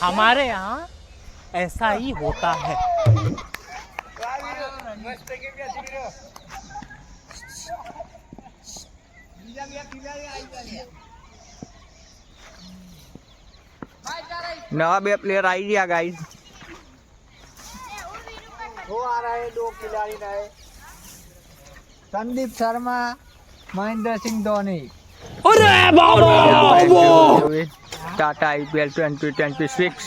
हमारे यहाँ ऐसा ही होता है। नवा बे प्लेयर आई गया गाइस। वो आ रहा है, 2 खिलाड़ी रहे, संदीप शर्मा, महेंद्र सिंह धोनी। टाटा IPL 2026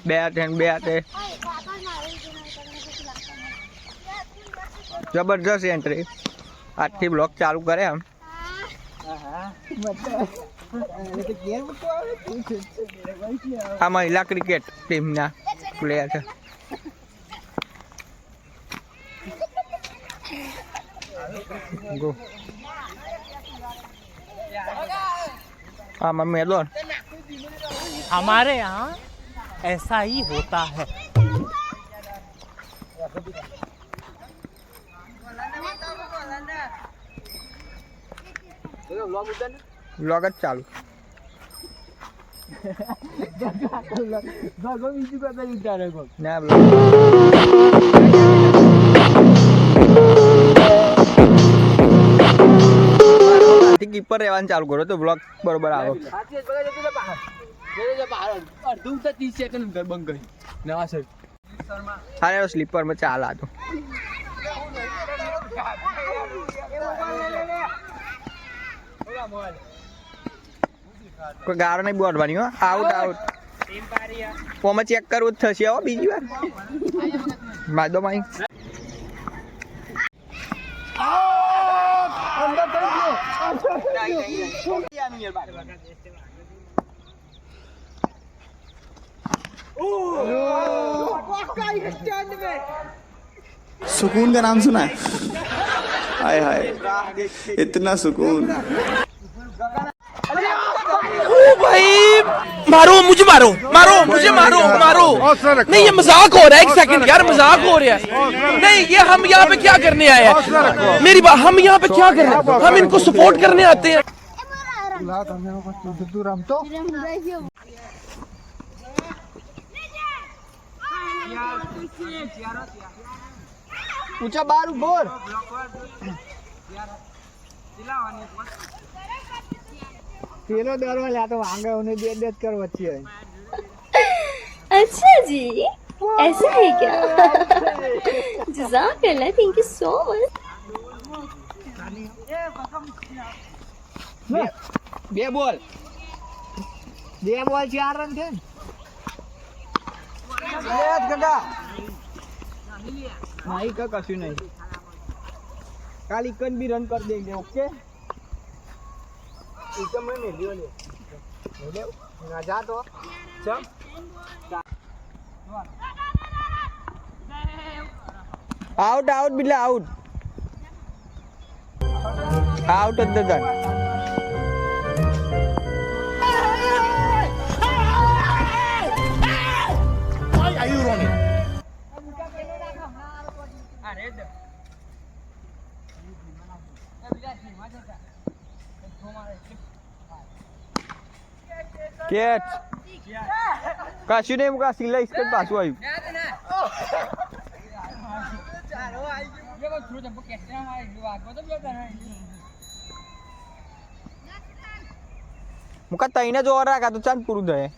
બે જબરજસ્ત એન્ટ્રી આજથી બ્લોક ચાલુ કરે એમ આ મહિલા ક્રિકેટ ટીમના પ્લેયર છે ગો આમાં મેદાન हमारे यहाँ ऐसा ही होता है। વ્લોગ જ ચાલુ ના કીપર રહેવાનું ચાલુ કરો તો બ્લોગ બરોબર આવે હા સ્લીપર માં ચાલ આ તો કોઈ ગારો નહીં બોલવાની હો આઉટ આઉટ ફોર્મ ચેક કરવું જ થશે હો બીજી વાર માદો માઈ सुकून का नाम सुना है? हाय हाय इतना सुकून। ओ भाई मारो मुझे मारो मारो मुझे मारो मारो नहीं ये मजाक हो रहा है एक सेकंड यार मजाक हो रहा है नहीं ये हम यहाँ पे क्या करने आए हैं मेरी बात हम यहाँ पे क्या कर रहे हैं हम इनको सपोर्ट करने आते हैं ऊंचा बार बोर પેલો દરવા લ્યા તો આંગળ ઉને બે કર વચ્ચે अच्छा जी ऐसा है क्या जज़ाकल्लाह थैंक यू सो मच બે બોલ 4 રન છે લેટ ગડા નહીં કશું નહીં ખાલી કન બી રન કરી દેંગે ઓકે इसे मैं ले लियो ले ना जा तो चल आउट आउट बिल्ला आउट आउट अंदर जा Why are you running? Catch કશું નહીં મુકા સિલા સ્કેટ પાછું આવ્યું મુકા તઈને જોવા રાખા તો ચાલ પૂરું થાય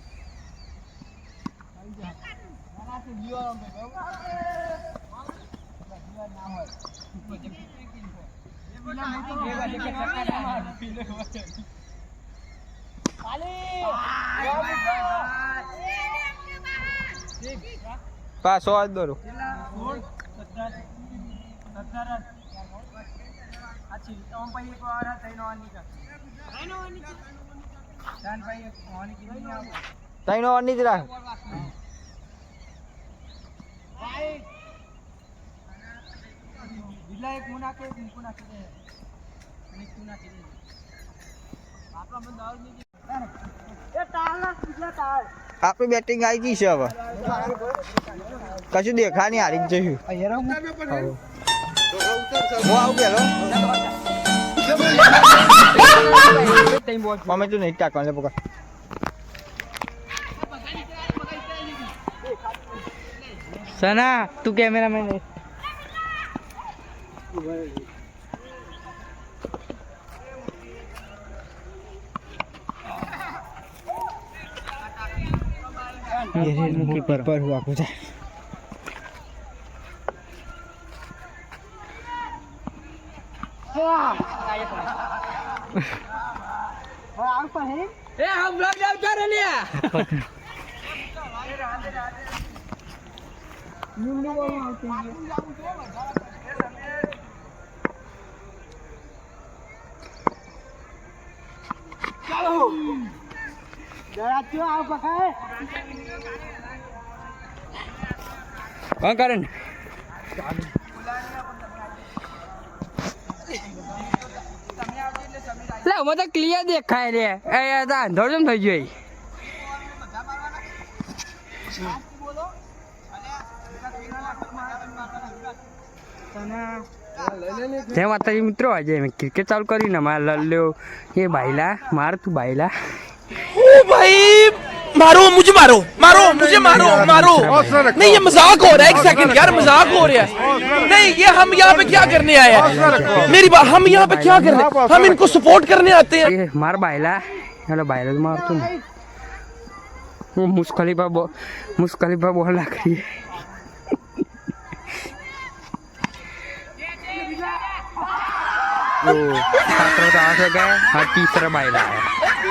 પાછો આજ દોરો તઈનો ઓની જ રાખ આપણી બેટિંગ આવી ગઈ છે હવે કશું દેખા નહીં હારી જ જશું હું આવું પેલો અમે તો નહીં ટાકવાનું પકડ सना तू कैमरा मैन है। ये कीपर हुआ कुछ हम लोग जा रहे हैं। कौन कारण तो क्लियर देखा रे अंधोर जम थी गई जय माता जी मित्रों आज मैं क्रिकेट चालू करी ना मार लो ये भाईला मार तू भाईला ओ भाई मारो मुझे मारो मारो मुझे मारो मारो नहीं ये मजाक हो रहा है एक सेकंड यार मजाक हो रहा है नहीं ये हम यहाँ पे क्या करने आए हैं मेरी बात हम यहाँ पे क्या करने हम इनको सपोर्ट करने आते हैं ये मार भाईला हेलो भाईला तो मार तुम वो मुस्कलीफा बॉल लग रही है हो गए हाँ तीसरा भाईला है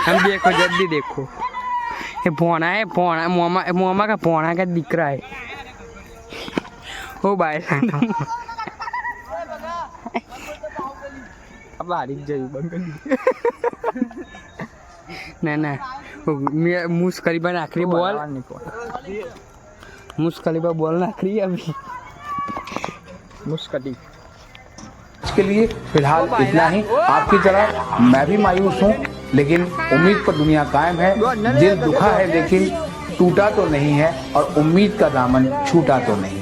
हम देखो जल्दी देखो ये पोना है पोना मोमा का पोना का दिख रहा है ओ भाई अब आ रही जाई बंगली ना मुस्कलीफा आखिरी बॉल मुस्कलीफा बॉल आखिरी अभी मुस्कली के लिए फिलहाल इतना ही। आपकी तरह मैं भी मायूस हूँ लेकिन उम्मीद पर दुनिया कायम है। दिल दुखा है लेकिन टूटा तो नहीं है और उम्मीद का दामन छूटा तो नहीं।